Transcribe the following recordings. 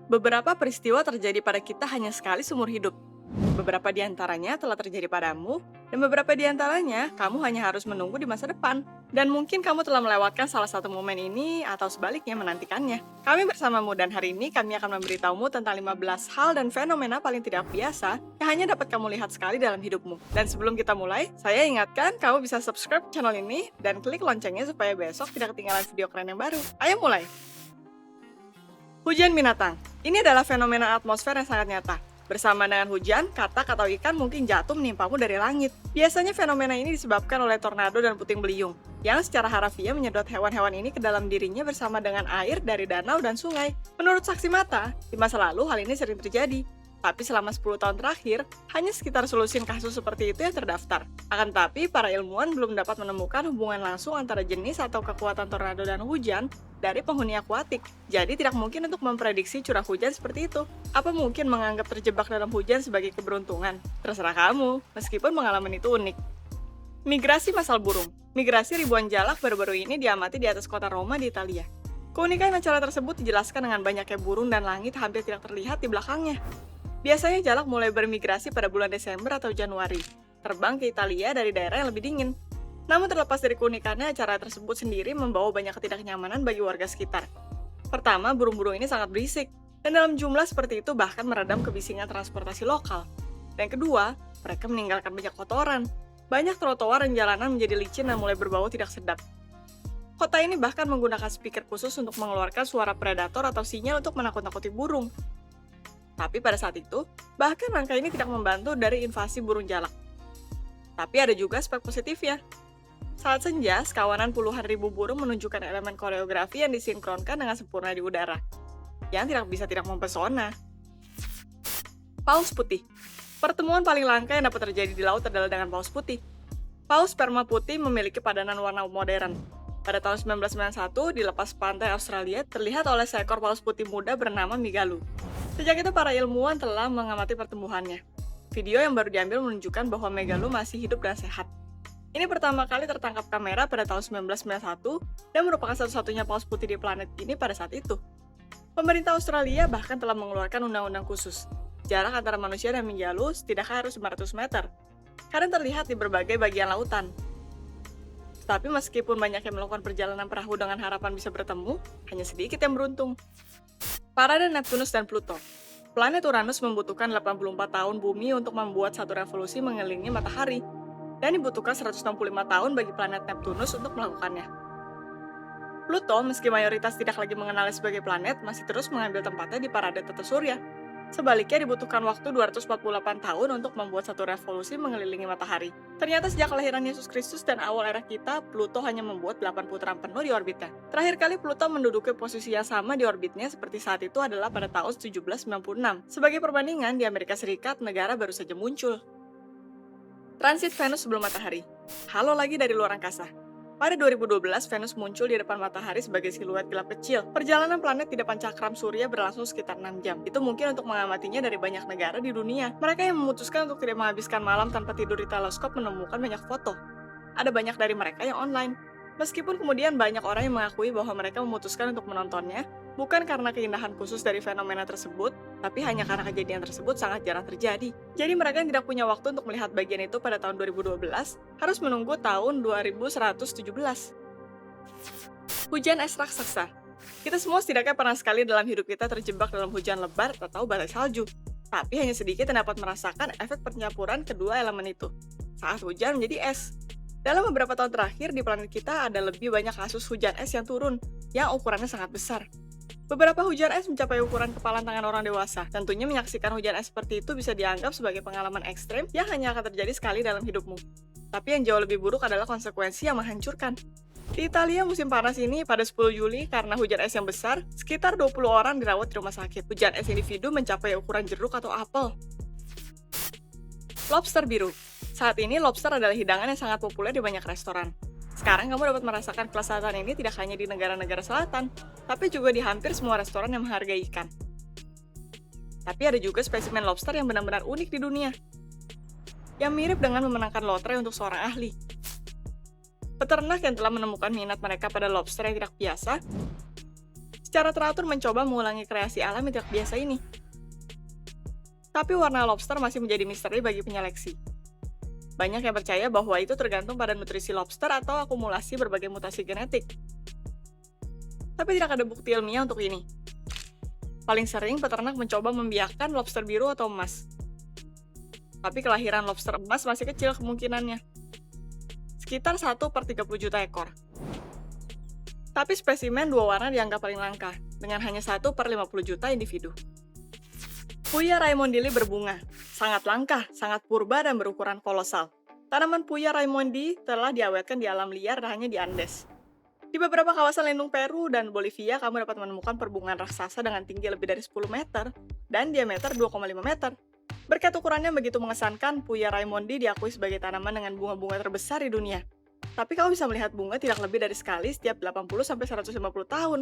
Beberapa peristiwa terjadi pada kita hanya sekali seumur hidup. Beberapa di antaranya telah terjadi padamu, dan beberapa di antaranya kamu hanya harus menunggu di masa depan. Dan mungkin kamu telah melewatkan salah satu momen ini atau sebaliknya menantikannya. Kami bersamamu dan hari ini kami akan memberitahumu tentang 15 hal dan fenomena paling tidak biasa yang hanya dapat kamu lihat sekali dalam hidupmu. Dan sebelum kita mulai, saya ingatkan kamu bisa subscribe channel ini dan klik loncengnya supaya besok tidak ketinggalan video keren yang baru. Ayo mulai! Hujan binatang. Ini adalah fenomena atmosfer yang sangat nyata. Bersama dengan hujan, katak atau ikan mungkin jatuh menimpamu dari langit. Biasanya fenomena ini disebabkan oleh tornado dan puting beliung, yang secara harafiah menyedot hewan-hewan ini ke dalam dirinya bersama dengan air dari danau dan sungai. Menurut saksi mata, di masa lalu hal ini sering terjadi. Tapi selama 10 tahun terakhir, hanya sekitar selusin kasus seperti itu yang terdaftar. Akan tetapi, para ilmuwan belum dapat menemukan hubungan langsung antara jenis atau kekuatan tornado dan hujan dari penghuni akuatik. Jadi tidak mungkin untuk memprediksi curah hujan seperti itu. Apa mungkin menganggap terjebak dalam hujan sebagai keberuntungan? Terserah kamu, meskipun pengalaman itu unik. Migrasi masal burung. Migrasi ribuan jalak baru-baru ini diamati di atas kota Roma di Italia. Keunikan acara tersebut dijelaskan dengan banyaknya burung dan langit hampir tidak terlihat di belakangnya. Biasanya jalak mulai bermigrasi pada bulan Desember atau Januari, terbang ke Italia dari daerah yang lebih dingin. Namun terlepas dari keunikannya, acara tersebut sendiri membawa banyak ketidaknyamanan bagi warga sekitar. Pertama, burung-burung ini sangat berisik, dan dalam jumlah seperti itu bahkan meredam kebisingan transportasi lokal. Dan kedua, mereka meninggalkan banyak kotoran. Banyak trotoar dan jalanan menjadi licin dan mulai berbau tidak sedap. Kota ini bahkan menggunakan speaker khusus untuk mengeluarkan suara predator atau sinyal untuk menakut-nakuti burung. Tapi pada saat itu, bahkan langkah ini tidak membantu dari invasi burung jalak. Tapi ada juga aspek positifnya. Saat senja, sekawanan puluhan ribu burung menunjukkan elemen koreografi yang disinkronkan dengan sempurna di udara, yang tidak bisa tidak mempesona. Paus putih. Pertemuan paling langka yang dapat terjadi di laut adalah dengan paus putih. Paus sperma putih memiliki padanan warna modern. Pada tahun 1991, di lepas pantai Australia, terlihat oleh seekor paus putih muda bernama Migalu. Sejak itu, para ilmuwan telah mengamati pertumbuhannya. Video yang baru diambil menunjukkan bahwa Migalu masih hidup dan sehat. Ini pertama kali tertangkap kamera pada tahun 1991 dan merupakan satu-satunya paus putih di planet ini pada saat itu. Pemerintah Australia bahkan telah mengeluarkan undang-undang khusus. Jarak antara manusia dan Migalu setidaknya harus 500 meter, karena terlihat di berbagai bagian lautan. Tapi meskipun banyak yang melakukan perjalanan perahu dengan harapan bisa bertemu, hanya sedikit yang beruntung. Parade Neptunus dan Pluto. Planet Uranus membutuhkan 84 tahun bumi untuk membuat satu revolusi mengelilingi matahari, dan dibutuhkan 165 tahun bagi planet Neptunus untuk melakukannya. Pluto, meski mayoritas tidak lagi mengenalnya sebagai planet, masih terus mengambil tempatnya di parade tata surya. Sebaliknya dibutuhkan waktu 248 tahun untuk membuat satu revolusi mengelilingi matahari. Ternyata sejak kelahiran Yesus Kristus dan awal era kita, Pluto hanya membuat 8 putaran penuh di orbitnya. Terakhir kali Pluto menduduki posisi yang sama di orbitnya seperti saat itu adalah pada tahun 1796. Sebagai perbandingan, di Amerika Serikat, negara baru saja muncul. Transit Venus sebelum matahari. Halo lagi dari luar angkasa. Pada 2012, Venus muncul di depan matahari sebagai siluet gelap kecil. Perjalanan planet di depan cakram surya berlangsung sekitar 6 jam. Itu mungkin untuk mengamatinya dari banyak negara di dunia. Mereka yang memutuskan untuk tidak menghabiskan malam tanpa tidur di teleskop menemukan banyak foto. Ada banyak dari mereka yang online. Meskipun kemudian banyak orang yang mengakui bahwa mereka memutuskan untuk menontonnya, bukan karena keindahan khusus dari fenomena tersebut, tapi hanya karena kejadian tersebut sangat jarang terjadi. Jadi mereka yang tidak punya waktu untuk melihat bagian itu pada tahun 2012, harus menunggu tahun 2117. Hujan es raksasa. Kita semua setidaknya pernah sekali dalam hidup kita terjebak dalam hujan lebat atau badai salju. Tapi hanya sedikit yang dapat merasakan efek pencampuran kedua elemen itu, saat hujan menjadi es. Dalam beberapa tahun terakhir, di planet kita ada lebih banyak kasus hujan es yang turun, yang ukurannya sangat besar. Beberapa hujan es mencapai ukuran kepala tangan orang dewasa. Tentunya menyaksikan hujan es seperti itu bisa dianggap sebagai pengalaman ekstrem yang hanya akan terjadi sekali dalam hidupmu. Tapi yang jauh lebih buruk adalah konsekuensi yang menghancurkan. Di Italia, musim panas ini pada 10 Juli, karena hujan es yang besar, sekitar 20 orang dirawat di rumah sakit. Hujan es individu mencapai ukuran jeruk atau apel. Lobster biru. Saat ini, lobster adalah hidangan yang sangat populer di banyak restoran. Sekarang kamu dapat merasakan kelezatan ini tidak hanya di negara-negara selatan, tapi juga di hampir semua restoran yang menghargai ikan. Tapi ada juga spesimen lobster yang benar-benar unik di dunia, yang mirip dengan memenangkan lotre untuk seorang ahli. Peternak yang telah menemukan minat mereka pada lobster yang tidak biasa, secara teratur mencoba mengulangi kreasi alam yang tidak biasa ini. Tapi warna lobster masih menjadi misteri bagi penyeleksi. Banyak yang percaya bahwa itu tergantung pada nutrisi lobster atau akumulasi berbagai mutasi genetik. Tapi tidak ada bukti ilmiah untuk ini. Paling sering peternak mencoba membiakkan lobster biru atau emas. Tapi kelahiran lobster emas masih kecil kemungkinannya. Sekitar 1/30 juta ekor. Tapi spesimen dua warna dianggap paling langka, dengan hanya 1/50 juta individu. Puya Raimondi berbunga, sangat langka, sangat purba dan berukuran kolosal. Tanaman Puya Raimondi telah diawetkan di alam liar dan hanya di Andes. Di beberapa kawasan lindung Peru dan Bolivia, kamu dapat menemukan perbungaan raksasa dengan tinggi lebih dari 10 meter dan diameter 2,5 meter. Berkat ukurannya begitu mengesankan, Puya Raimondi diakui sebagai tanaman dengan bunga-bunga terbesar di dunia. Tapi kamu bisa melihat bunga tidak lebih dari sekali setiap 80-150 tahun.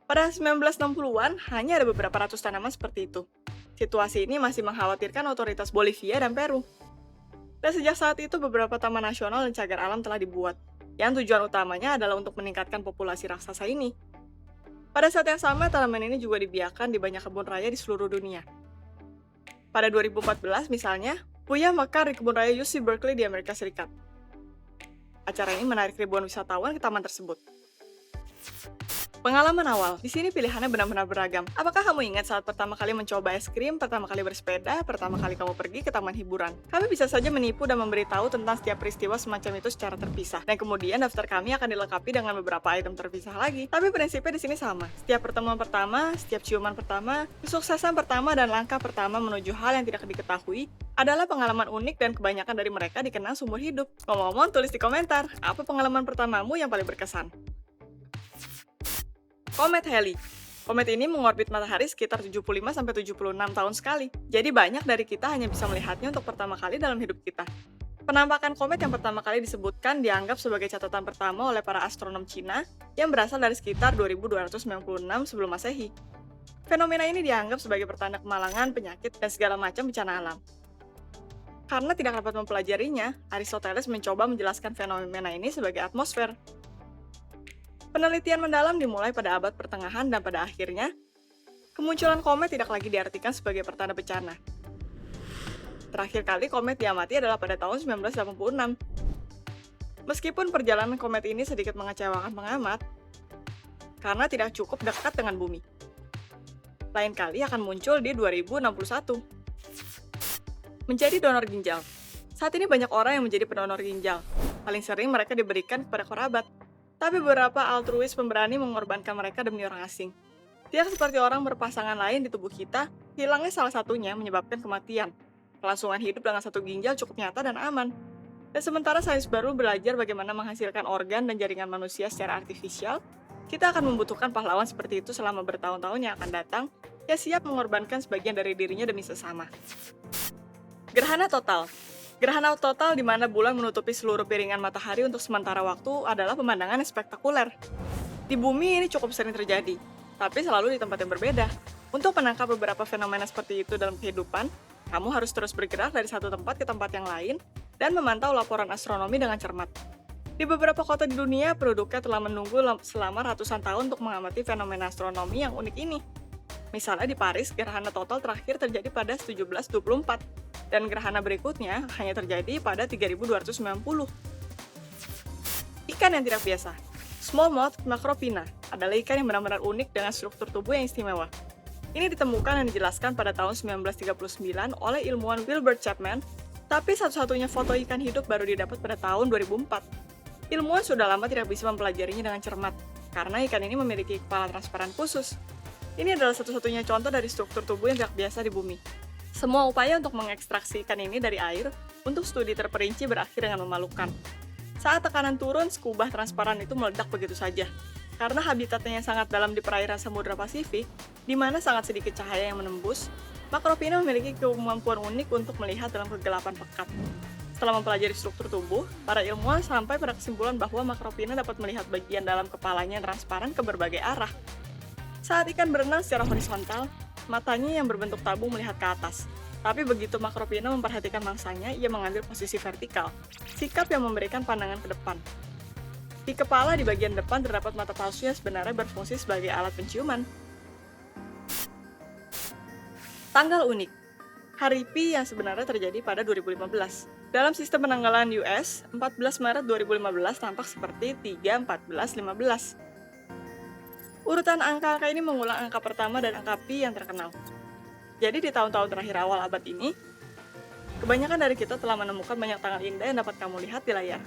Pada 1960-an, hanya ada beberapa ratus tanaman seperti itu. Situasi ini masih mengkhawatirkan otoritas Bolivia dan Peru. Dan sejak saat itu, beberapa taman nasional dan cagar alam telah dibuat, yang tujuan utamanya adalah untuk meningkatkan populasi raksasa ini. Pada saat yang sama, tanaman ini juga dibiarkan di banyak kebun raya di seluruh dunia. Pada 2014 misalnya, Puya mekar di kebun raya UC Berkeley di Amerika Serikat. Acara ini menarik ribuan wisatawan ke taman tersebut. Pengalaman awal, di sini pilihannya benar-benar beragam. Apakah kamu ingat saat pertama kali mencoba es krim, pertama kali bersepeda, pertama kali kamu pergi ke taman hiburan? Kami bisa saja menipu dan memberitahu tentang setiap peristiwa semacam itu secara terpisah. Dan kemudian daftar kami akan dilengkapi dengan beberapa item terpisah lagi. Tapi prinsipnya di sini sama. Setiap pertemuan pertama, setiap ciuman pertama, kesuksesan pertama dan langkah pertama menuju hal yang tidak diketahui adalah pengalaman unik dan kebanyakan dari mereka dikenang seumur hidup. Ngomong-ngomong, tulis di komentar, apa pengalaman pertamamu yang paling berkesan? Komet Halley. Komet ini mengorbit matahari sekitar 75-76 tahun sekali. Jadi banyak dari kita hanya bisa melihatnya untuk pertama kali dalam hidup kita. Penampakan komet yang pertama kali disebutkan dianggap sebagai catatan pertama oleh para astronom Cina yang berasal dari sekitar 2296 sebelum Masehi. Fenomena ini dianggap sebagai pertanda kemalangan, penyakit, dan segala macam bencana alam. Karena tidak dapat mempelajarinya, Aristoteles mencoba menjelaskan fenomena ini sebagai atmosfer. Penelitian mendalam dimulai pada abad pertengahan dan pada akhirnya, kemunculan komet tidak lagi diartikan sebagai pertanda bencana. Terakhir kali komet diamati adalah pada tahun 1986. Meskipun perjalanan komet ini sedikit mengecewakan pengamat, karena tidak cukup dekat dengan bumi. Lain kali akan muncul di 2061. Menjadi donor ginjal. Saat ini banyak orang yang menjadi pendonor ginjal. Paling sering mereka diberikan kepada kerabat. Tapi beberapa altruis pemberani mengorbankan mereka demi orang asing. Tidak seperti orang berpasangan lain di tubuh kita, hilangnya salah satunya menyebabkan kematian. Kelangsungan hidup dengan satu ginjal cukup nyata dan aman. Dan sementara sains baru belajar bagaimana menghasilkan organ dan jaringan manusia secara artifisial, kita akan membutuhkan pahlawan seperti itu selama bertahun-tahun yang akan datang, yang siap mengorbankan sebagian dari dirinya demi sesama. Gerhana total. Gerhana total di mana bulan menutupi seluruh piringan matahari untuk sementara waktu adalah pemandangan yang spektakuler. Di bumi ini cukup sering terjadi, tapi selalu di tempat yang berbeda. Untuk menangkap beberapa fenomena seperti itu dalam kehidupan, kamu harus terus bergerak dari satu tempat ke tempat yang lain dan memantau laporan astronomi dengan cermat. Di beberapa kota di dunia, penduduknya telah menunggu selama ratusan tahun untuk mengamati fenomena astronomi yang unik ini. Misalnya di Paris, gerhana total terakhir terjadi pada 1724. Dan gerhana berikutnya hanya terjadi pada 3290. Ikan yang tidak biasa. Smallmouth macropina adalah ikan yang benar-benar unik dengan struktur tubuh yang istimewa. Ini ditemukan dan dijelaskan pada tahun 1939 oleh ilmuwan Wilbert Chapman, tapi satu-satunya foto ikan hidup baru didapat pada tahun 2004. Ilmuwan sudah lama tidak bisa mempelajarinya dengan cermat, karena ikan ini memiliki kepala transparan khusus. Ini adalah satu-satunya contoh dari struktur tubuh yang tidak biasa di bumi. Semua upaya untuk mengekstraksi ikan ini dari air untuk studi terperinci berakhir dengan memalukan. Saat tekanan turun, skubah transparan itu meledak begitu saja. Karena habitatnya yang sangat dalam di perairan Samudra Pasifik, di mana sangat sedikit cahaya yang menembus, Macropina memiliki kemampuan unik untuk melihat dalam kegelapan pekat. Setelah mempelajari struktur tubuh, para ilmuwan sampai pada kesimpulan bahwa Macropina dapat melihat bagian dalam kepalanya yang transparan ke berbagai arah. Saat ikan berenang secara horizontal, matanya yang berbentuk tabung melihat ke atas. Tapi begitu Macropina memperhatikan mangsanya, ia mengambil posisi vertikal, sikap yang memberikan pandangan ke depan. Di kepala di bagian depan terdapat mata palsu yang sebenarnya berfungsi sebagai alat penciuman. Tanggal unik. Hari Pi yang sebenarnya terjadi pada 2015. Dalam sistem penanggalan US, 14 Maret 2015 tampak seperti 3, 14, 15. Urutan angka-angka ini mengulang angka pertama dan angka Pi yang terkenal. Jadi di tahun-tahun terakhir awal abad ini, kebanyakan dari kita telah menemukan banyak tanggal indah yang dapat kamu lihat di layar.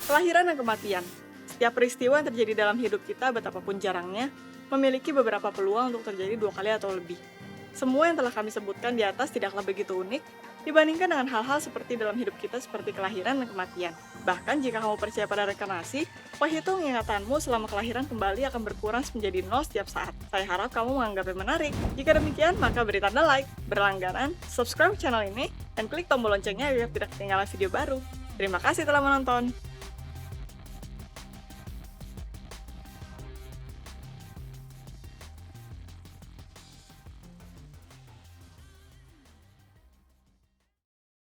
Kelahiran dan kematian. Setiap peristiwa yang terjadi dalam hidup kita, betapapun jarangnya, memiliki beberapa peluang untuk terjadi 2 kali atau lebih. Semua yang telah kami sebutkan di atas tidaklah begitu unik dibandingkan dengan hal-hal seperti dalam hidup kita seperti kelahiran dan kematian. Bahkan jika kamu percaya pada reinkarnasi, penghitung ingatanmu selama kelahiran kembali akan berkurang menjadi 0 setiap saat. Saya harap kamu menganggapnya menarik. Jika demikian, maka beri tanda like, berlangganan, subscribe channel ini, dan klik tombol loncengnya agar tidak ketinggalan video baru. Terima kasih telah menonton.